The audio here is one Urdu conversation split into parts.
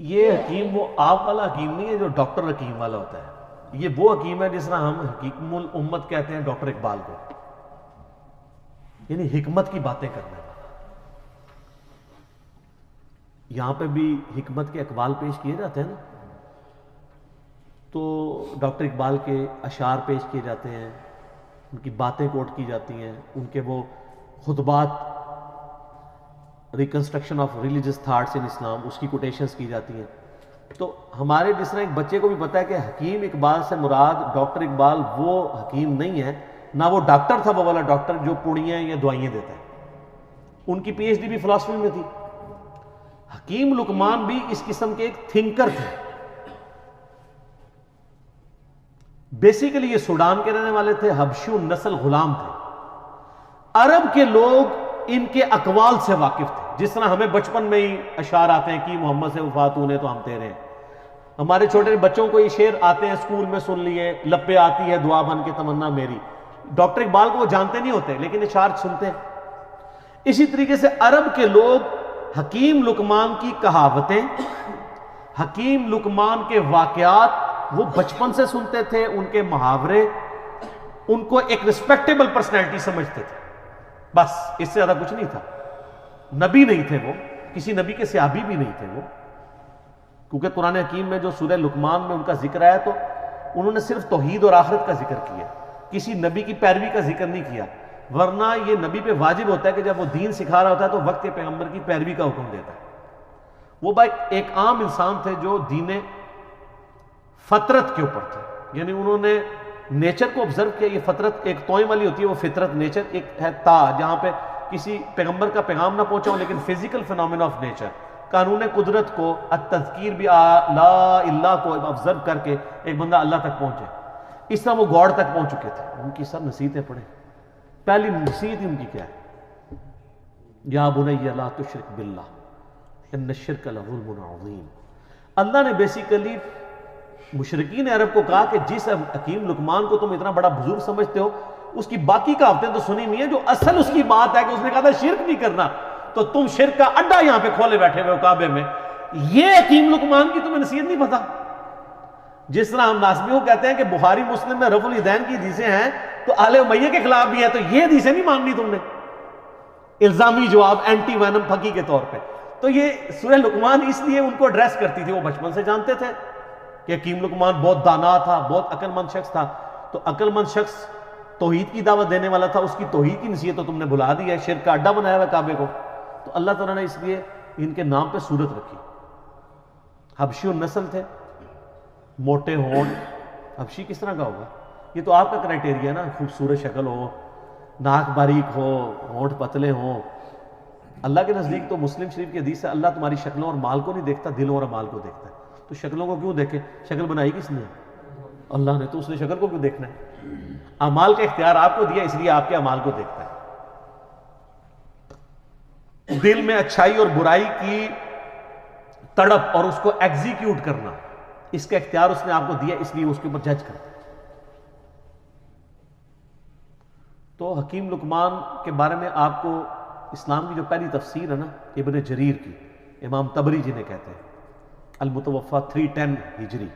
یہ حکیم وہ آپ والا حکیم نہیں ہے جو ڈاکٹر حکیم والا ہوتا ہے، یہ وہ حکیم ہے جس طرح ہم حکیم الامت کہتے ہیں ڈاکٹر اقبال کو، یعنی حکمت کی باتیں کرنے والا۔ یہاں پہ بھی حکمت کے اقوال پیش کیے جاتے ہیں نا، تو ڈاکٹر اقبال کے اشعار پیش کیے جاتے ہیں، ان کی باتیں کوٹ کی جاتی ہیں، ان کے وہ خطبات reconstruction of religious thoughts in Islam, اس کی کوٹیشنز کی جاتی ہیں۔ تو ہمارے جس طرح ایک بچے کو بھی پتا ہے کہ حکیم اقبال سے مراد ڈاکٹر اقبال وہ حکیم نہیں ہے، نہ وہ ڈاکٹر تھا وہ والا ڈاکٹر جو پوڑیاں یا دوائیاں دیتا ہے، ان کی پی ایچ ڈی بھی فلاسفی میں تھی۔ حکیم لقمان بھی اس قسم کے ایک تھنکر تھے۔ بیسیکلی یہ سوڈان کے رہنے والے تھے، حبشی نسل غلام تھے۔ عرب کے لوگ ان کے اقوال سے واقف تھے، جس طرح ہمیں بچپن میں ہی اشعار آتے ہیں کہ محمد سے وفات ہونے تو ہم تیرے ہیں۔ ہمارے چھوٹے بچوں کو یہ شعر آتے ہیں، اسکول میں سن لیے، لب پہ آتی ہے دعا بن کے تمنا میری۔ ڈاکٹر اقبال کو وہ جانتے نہیں ہوتے لیکن اشعار سنتے ہیں۔ اسی طریقے سے عرب کے لوگ حکیم لقمان کی کہاوتیں، حکیم لقمان کے واقعات وہ بچپن سے سنتے تھے، ان کے محاورے ان کو ایک ریسپیکٹیبل پرسنالٹی سمجھتے تھے، بس اس سے زیادہ کچھ نہیں تھا۔ نبی نہیں تھے وہ، کسی نبی کے صحابی بھی نہیں تھے وہ، کیونکہ قرآن حکیم میں جو سورہ لقمان میں ان کا ذکر آیا تو انہوں نے صرف توحید اور آخرت کا ذکر کیا، کسی نبی کی پیروی کا ذکر نہیں کیا، ورنہ یہ نبی پہ واجب ہوتا ہے کہ جب وہ دین سکھا رہا ہوتا ہے تو وقت کے پیغمبر کی پیروی کا حکم دیتا ہے۔ وہ بھائی ایک عام انسان تھے جو دین فطرت کے اوپر تھے، یعنی انہوں نے نیچر کو آبزرو کیا۔ یہ فطرت ایک توئیں والی ہوتی ہے، وہ فطرت نیچر ایک ہے تا جہاں پہ کسی پیغمبر کا پیغام نہ پہنچا ہو، لیکن فزیکل فینومینا آف نیچر، قانون قدرت کو، التذکیر بھی لا الہ کو آبزرو کر کے ایک بندہ اللہ تک پہنچے۔ اس طرح وہ گاڈ تک پہنچ چکے تھے۔ ان کی سب نصیحتیں پڑھیں، پہلی نصیحت ان کی کیا ہے؟ یا بنی لا تشرک باللہ ان الشرک لظلم عظیم۔ اللہ نے بیسیکلی مشرکین عرب کو کہا کہ جس حکیم لقمان کو تم اتنا بڑا بزرگ سمجھتے ہو، اس کی باقی کہاوتیں تو سنی نہیں ہے، جو اصل اس کی بات ہے کہ اس نے کہا تھا شرک نہیں کرنا، تو تم شرک کا اڈا یہاں پہ کھولے بیٹھے ہوئے ہو کعبے میں۔ یہ حکیم لقمان کی تمہیں نصیحت نہیں پتا؟ جس طرح ہم ناسبیوں کہتے ہیں کہ بخاری مسلم میں رفع الیدین کی حدیثیں ہیں تو آل امیہ کے خلاف بھی ہے، تو یہ حدیثیں نہیں ماننی تم نے؟ الزامی جواب، اینٹی وینم پھکی کے طور پہ۔ تو یہ سورہ لقمان اس لیے ان کو ایڈریس کرتی تھی، وہ بچپن سے جانتے تھے کہ حکیم لقمان بہت دانا تھا، بہت عقل مند شخص تھا۔ تو عقل مند شخص توحید کی دعوت دینے والا تھا، اس کی توحید کی نصیحت تو تم نے بھلا دی ہے، شرک کا اڈا بنایا ہوا کعبے کو۔ تو اللہ تعالیٰ نے اس لیے ان کے نام پہ صورت رکھی۔ حبشی النسل تھے، موٹے ہونٹ۔ حبشی کس طرح کا ہوگا؟ یہ تو آپ کا کرائٹیریا ہے نا، خوبصورت شکل ہو، ناک باریک ہو، ہونٹ پتلے ہوں۔ اللہ کے نزدیک تو مسلم شریف کی حدیث ہے، اللہ تمہاری شکلوں اور مال کو نہیں دیکھتا، دلوں اور مال کو دیکھتا ہے۔ تو شکلوں کو کیوں دیکھے؟ شکل بنائی کس نے؟ اللہ نے۔ تو اس نے شکل کو کیوں دیکھنا ہے؟ اعمال کا اختیار آپ کو دیا، اس لیے آپ کے اعمال کو دیکھتا ہے۔ دل میں اچھائی اور برائی کی تڑپ اور اس کو ایگزیکیوٹ کرنا، اس کا اختیار اس نے آپ کو دیا، اس لیے اس کے اوپر جج کرتا ہے۔ تو حکیم لقمان کے بارے میں آپ کو اسلام کی جو پہلی تفسیر ہے نا ابن جریر کی، امام طبری جنہیں کہتے ہیں، المتوفا 310 ہجری،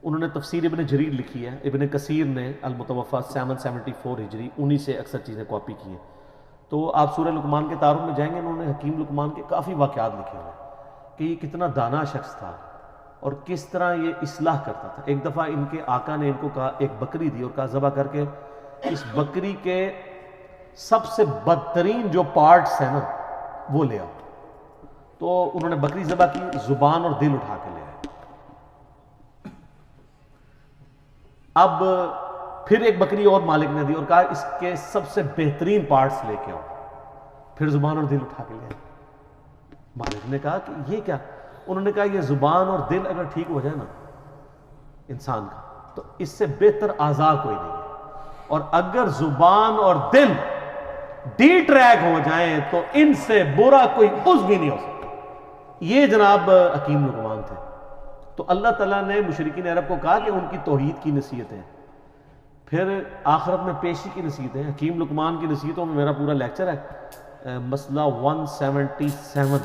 انہوں نے تفسیر ابن جریر لکھی ہے۔ ابن کثیر نے المتوفا 774 ہجری، انہی سے اکثر چیزیں کاپی کی ہیں۔ تو آپ سورہ لقمان کے تعارف میں جائیں گے، انہوں نے حکیم لقمان کے کافی واقعات لکھے ہوئے کہ یہ کتنا دانا شخص تھا اور کس طرح یہ اصلاح کرتا تھا۔ ایک دفعہ ان کے آقا نے ان کو کہا، ایک بکری دی اور کہا ذبح کر کے اس بکری کے سب سے بدترین جو پارٹس ہیں نا وہ لے آؤ۔ تو انہوں نے بکری ذبح کی، زبان اور دل اٹھا کے لے آئے۔ اب پھر ایک بکری اور مالک نے دی اور کہا اس کے سب سے بہترین پارٹس لے کے آؤ، پھر زبان اور دل اٹھا کے لے آئے۔ مالک نے کہا کہ یہ کیا؟ انہوں نے کہا یہ زبان اور دل اگر ٹھیک ہو جائے نا انسان کا تو اس سے بہتر اعضاء کوئی نہیں ہے، اور اگر زبان اور دل ڈی ٹریک ہو جائیں تو ان سے برا کوئی عضو بھی نہیں ہو سکتا۔ یہ جناب حکیم لقمان تھے۔ تو اللہ تعالیٰ نے مشرکین عرب کو کہا کہ ان کی توحید کی نصیحتیں، پھر آخرت میں پیشی کی نصیحتیں۔ حکیم لقمان کی نصیحتوں میں میرا پورا لیکچر ہے، مسئلہ 177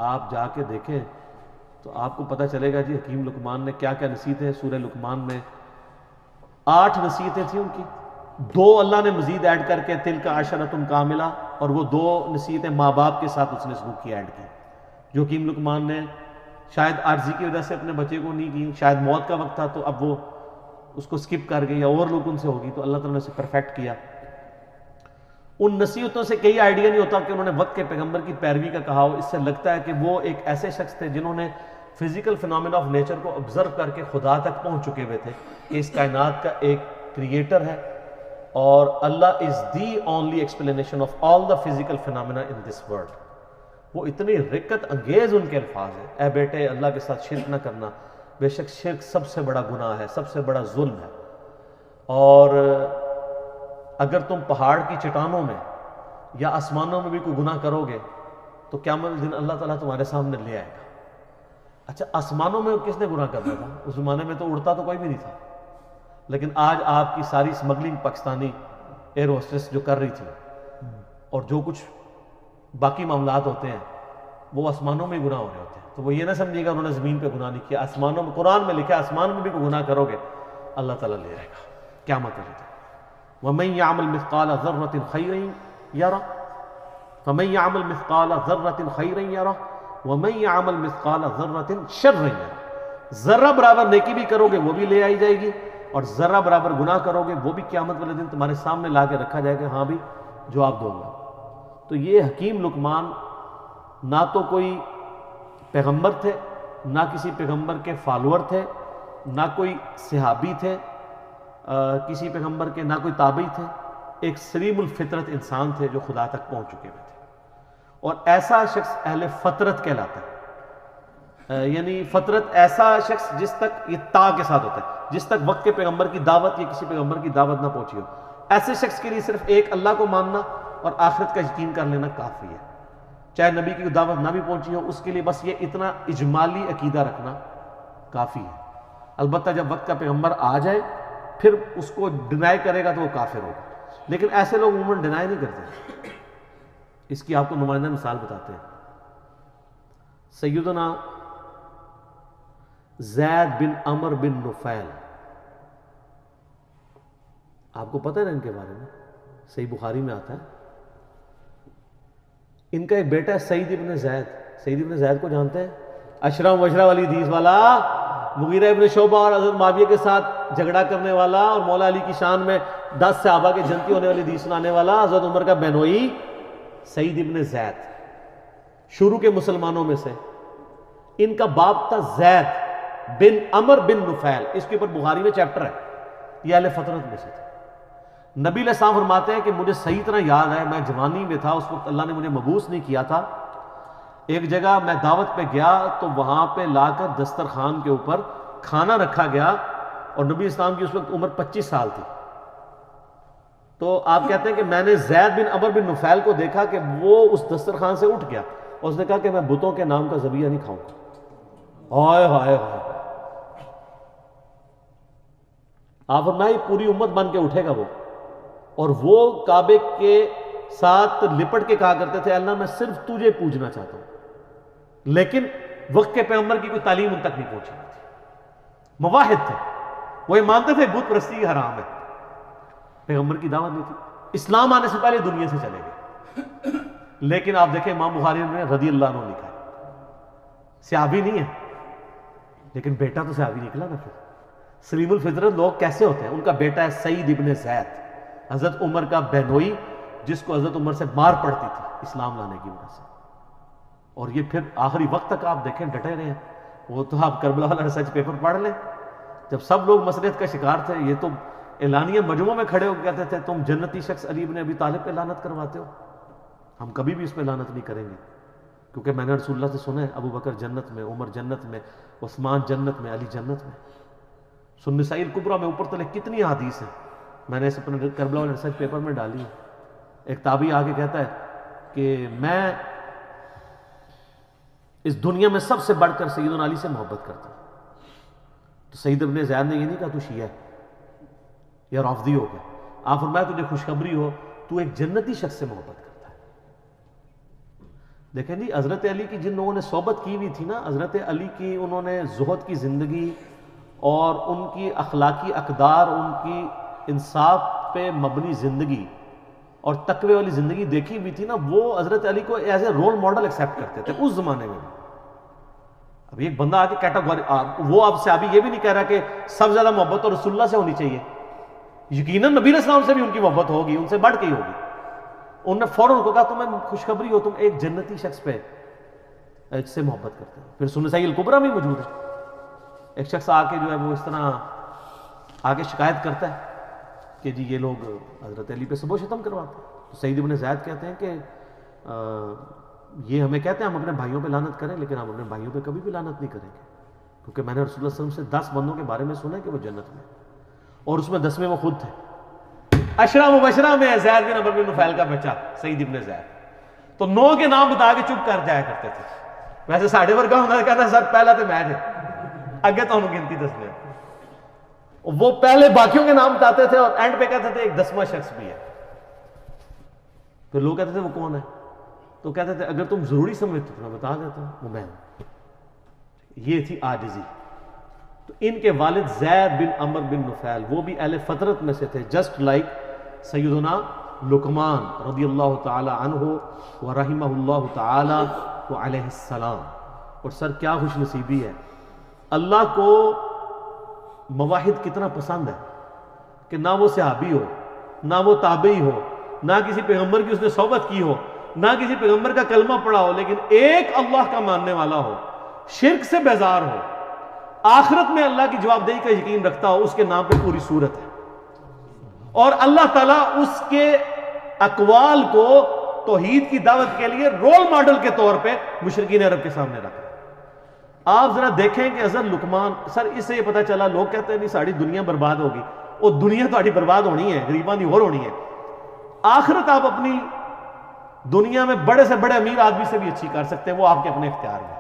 آپ جا کے دیکھیں تو آپ کو پتہ چلے گا جی حکیم لقمان نے کیا کیا نصیحتیں. سورہ لقمان میں 8 نصیحتیں تھیں ان کی، 2 اللہ نے مزید ایڈ کر کے تلک عشرۃ کاملہ، اور وہ 2 نصیحتیں ماں باپ کے ساتھ اس نے سلوک کی ایڈ کی، جو حکیم لقمان نے شاید عاجزی کی وجہ سے اپنے بچے کو نہیں کی، شاید موت کا وقت تھا تو اب وہ اس کو سکپ کر گئی، یا اور لوگ ان سے ہوگی تو اللہ تعالیٰ نے اسے پرفیکٹ کیا. ان نصیحتوں سے کئی آئیڈیا نہیں ہوتا کہ انہوں نے وقت کے پیغمبر کی پیروی کا کہا ہو. اس سے لگتا ہے کہ وہ ایک ایسے شخص تھے جنہوں نے فزیکل فینومینا آف نیچر کو آبزرو کر کے خدا تک پہنچ چکے ہوئے تھے کہ اس کائنات کا ایک کریٹر ہے، اور اللہ is the only explanation of all the physical phenomena in this world. وہ اتنی رقت انگیز ان کے الفاظ ہیں، اے بیٹے اللہ کے ساتھ شرک نہ کرنا، بے شک شرک سب سے بڑا گناہ ہے، سب سے بڑا ظلم ہے، اور اگر تم پہاڑ کی چٹانوں میں یا آسمانوں میں بھی کوئی گناہ کرو گے تو قیامت دن اللہ تعالیٰ تمہارے سامنے لے آئے گا. اچھا آسمانوں میں کس نے گناہ کرنا تھا؟ اس زمانے میں تو اڑتا تو کوئی بھی نہیں تھا، لیکن آج آپ کی ساری اسمگلنگ پاکستانی ایئر ہوسٹس جو کر رہی تھی اور جو کچھ باقی معاملات ہوتے ہیں وہ آسمانوں میں گناہ ہو رہے ہوتے ہیں. تو وہ یہ نہ سمجھے گا انہوں نے زمین پہ گناہ نہیں کیا، آسمانوں میں قرآن میں لکھا ہے آسمان میں بھی کوئی گناہ کرو گے اللہ تعالیٰ لے آئے گا قیامت کے دن. وَمَن يَعْمَلْ مِثْقَالَ ذَرَّةٍ خَيْرًا يَرَهُ وَمَن يَعْمَلْ مِثْقَالَ ذَرَّةٍ خَيْرًا يَرَهُ وَمَن يَعْمَلْ مِثْقَالَ ذَرَّةٍ شَرًّا يَرَهُ. ذرہ برابر نیکی بھی کرو گے وہ بھی لے آئی جائے گی، اور ذرہ برابر گناہ کرو گے وہ بھی قیامت والے دن تمہارے سامنے لا کے رکھا جائے گا، ہاں بھی جواب دو گا. تو یہ حکیم لقمان نہ تو کوئی پیغمبر تھے، نہ کسی پیغمبر کے فالوور تھے، نہ کوئی صحابی تھے کسی پیغمبر کے، نہ کوئی تابعی تھے. ایک سلیم الفطرت انسان تھے جو خدا تک پہنچ چکے ہوئے تھے، اور ایسا شخص اہل فطرت کہلاتا ہے. یعنی فطرت ایسا شخص جس تک یہ تا کے ساتھ ہوتا ہے، جس تک وقت کے پیغمبر کی دعوت یا کسی پیغمبر کی دعوت نہ پہنچی ہو، ایسے شخص کے لیے صرف ایک اللہ کو ماننا اور آخرت کا یقین کر لینا کافی ہے. چاہے نبی کی دعوت نہ بھی پہنچی ہو، اس کے لیے بس یہ اتنا اجمالی عقیدہ رکھنا کافی ہے. البتہ جب وقت کا پیغمبر آ جائے پھر اس کو ڈینائی کرے گا تو وہ کافر ہوگا، لیکن ایسے لوگ عموماً ڈینائی نہیں کرتے. اس کی آپ کو نمائندہ مثال بتاتے ہیں. سیدنا زید بن عمر بن نفیل، آپ کو پتہ ہے نا ان کے بارے میں؟ صحیح بخاری میں آتا ہے. ان کا ایک بیٹا ہے سعید ابن زید. سعید ابن زید کو جانتے ہیں؟ اشرا مبشرہ والی حدیث والا، مغیرہ ابن شعبہ اور حضرت معاویہ کے ساتھ جھگڑا کرنے والا، اور مولا علی کی شان میں 10 صحابہ کے جنتی ہونے والی حدیث سنانے والا، حضرت عمر کا بہنوئی سعید ابن زید، شروع کے مسلمانوں میں سے. ان کا باپ تھا زید بن عمر بن نفیل. اس کے اوپر بخاری میں چیپٹر ہے. یہ اہل فطرت میں سے تھے. نبی علیہ السلام فرماتے ہیں کہ مجھے صحیح طرح یاد ہے، میں جوانی میں تھا، اس وقت اللہ نے مجھے مبعوث نہیں کیا تھا. ایک جگہ میں دعوت پہ گیا تو وہاں پہ لا کر دسترخوان کے اوپر کھانا رکھا گیا، اور نبی اسلام کی اس وقت عمر 25 سال تھی. تو آپ کہتے ہیں کہ میں نے زید بن عمر بن نفیل کو دیکھا کہ وہ اس دسترخوان سے اٹھ گیا، اور اس نے کہا کہ میں بتوں کے نام کا ذبیحہ نہیں کھاؤں گا. ہائے ہائے ہائے. آپ فرمائے پوری امت بن کے اٹھے گا وہ، اور وہ کعبے کے ساتھ لپٹ کے کہا کرتے تھے اللہ میں صرف تجھے پوجنا چاہتا ہوں. لیکن وقت کے پیغمبر کی کوئی تعلیم ان تک نہیں پہنچی تھی. مواحد تھے، وہ یہ مانتے تھے بت پرستی حرام ہے، پیغمبر کی دعوت نہیں تھی. اسلام آنے سے پہلے دنیا سے چلے گئے. لیکن آپ دیکھیں امام بخاری نے رضی اللہ عنہ لکھا ہے، صحابی نہیں ہے لیکن بیٹا تو صحابی نکلا نا. پھر سلیم الفطرت لوگ کیسے ہوتے ہیں؟ ان کا بیٹا ہے سعید ابن زید، حضرت عمر کا بہنوئی، جس کو حضرت عمر سے مار پڑتی تھی اسلام لانے کی وجہ سے. اور یہ پھر آخری وقت تک آپ دیکھیں ڈٹے رہے ہیں. وہ تو آپ کربلا والا ریسرچ پیپر پڑھ لیں، جب سب لوگ مسلحت کا شکار تھے، یہ تو اعلانیہ مجموعوں میں کھڑے ہو کے کہتے تھے تم جنتی شخص علی ابن ابی طالب پہ لعنت کرواتے ہو. ہم کبھی بھی اس پہ لعنت نہیں کریں گے، کیونکہ میں نے رسول اللہ سے سنا ہے ابو بکر جنت میں، عمر جنت میں، عثمان جنت میں، علی جنت میں. سنسائی الکبریٰ میں اوپر تلے کتنی حدیث ہیں، میں نے اس اپنے کربلا والے ریسرچ پیپر میں ڈالی ہے. ایک تابعی آگے کہتا ہے کہ میں اس دنیا میں سب سے بڑھ کر سیدنا علی سے محبت کرتا ہوں. تو سعید ابن زید نے یہ نہیں کہا تو شیعہ ہے یا رافضی ہو گیا. آپ فرمایا تجھے خوشخبری ہو تو ایک جنتی شخص سے محبت کرتا ہے. دیکھیں جی حضرت علی کی جن لوگوں نے صحبت کی ہوئی تھی نا، حضرت علی کی انہوں نے زہد کی زندگی اور ان کی اخلاقی اقدار، ان کی انصاف پہ مبنی زندگی اور تقوی والی زندگی دیکھی ہوئی تھی نا، وہ حضرت علی کو as a role model accept کرتے تھے اس زمانے میں بھی۔ اب ایک بندہ آ کے کیٹاگوری، وہ اب صحابی یہ بھی نہیں کہہ رہا کہ سب زیادہ محبت تو رسول اللہ سے ہونی چاہیے، یقیناً نبی علیہ السلام سے بھی ان کی محبت ہوگی، ان سے بڑھ کے ہی ہوگی۔ انہوں نے فوراً کو کہا تمہیں خوشخبری ہو، تم ایک جنتی شخص پہ سے محبت کرتے ہیں۔ پھر سنن سعید الکبریٰ میں موجود ہے، ایک شخص آ کے جو ہے وہ اس طرح آگے شکایت کرتا ہے کہ جی یہ لوگ حضرت علی پہ سب و شتم کرواتے ہیں۔ تو سعید ابن زید کہتے ہیں کہ یہ ہمیں کہتے ہیں ہم اپنے بھائیوں پہ لعنت کریں، لیکن ہم اپنے بھائیوں پہ کبھی بھی لعنت نہیں کریں گے، کیونکہ میں نے رسول اللہ صلی اللہ علیہ وسلم سے 10 بندوں کے بارے میں سنا ہے کہ وہ جنت میں، اور اس میں 10ویں وہ خود تھے۔ عشرہ مبشرہ میں زید بن عمرو بن نفیل کا بچہ سعید ابن زید، تو 9 کے نام بتا کے چپ کر جایا کرتے تھے۔ ویسے ساڑھے ورگا ہونا کہتا سر پہلا تو میں تھے، اگے تو انہوں گنتی دسنے، وہ پہلے باقیوں کے نام بتاتے تھے اور اینڈ پہ کہتے تھے ایک 10واں شخص بھی ہے۔ پھر لوگ کہتے تھے وہ کون ہے، تو کہتے تھے اگر تم ضروری سمجھتے تو میں بتا دیتا ہوں وہ میں ہوں۔ یہ تھی عاجزی۔ تو ان کے والد زید بن عمرو بن نفیل وہ بھی اہل فطرت میں سے تھے، جسٹ لائک سیدنا لقمان رضی اللہ تعالی عنہ و رحمہ اللہ تعالی و علیہ السلام۔ اور سر کیا خوش نصیبی ہے، اللہ کو مواحد کتنا پسند ہے کہ نہ وہ صحابی ہو، نہ وہ تابعی ہو، نہ کسی پیغمبر کی اس نے صحبت کی ہو، نہ کسی پیغمبر کا کلمہ پڑھا ہو، لیکن ایک اللہ کا ماننے والا ہو، شرک سے بیزار ہو، آخرت میں اللہ کی جواب دہی کا یقین رکھتا ہو، اس کے نام پہ پوری صورت ہے۔ اور اللہ تعالیٰ اس کے اقوال کو توحید کی دعوت کے لیے رول ماڈل کے طور پہ مشرکین عرب کے سامنے رکھا۔ آپ ذرا دیکھیں کہ حضرت لقمان، سر اس سے یہ پتہ چلا، لوگ کہتے ہیں نہیں ساری دنیا برباد ہوگی، وہ دنیا تو برباد ہونی ہے، غریبان دی اور ہونی ہے، آخرت آپ اپنی دنیا میں بڑے سے بڑے امیر آدمی سے بھی اچھی کر سکتے ہیں، وہ آپ کے اپنے اختیار میں۔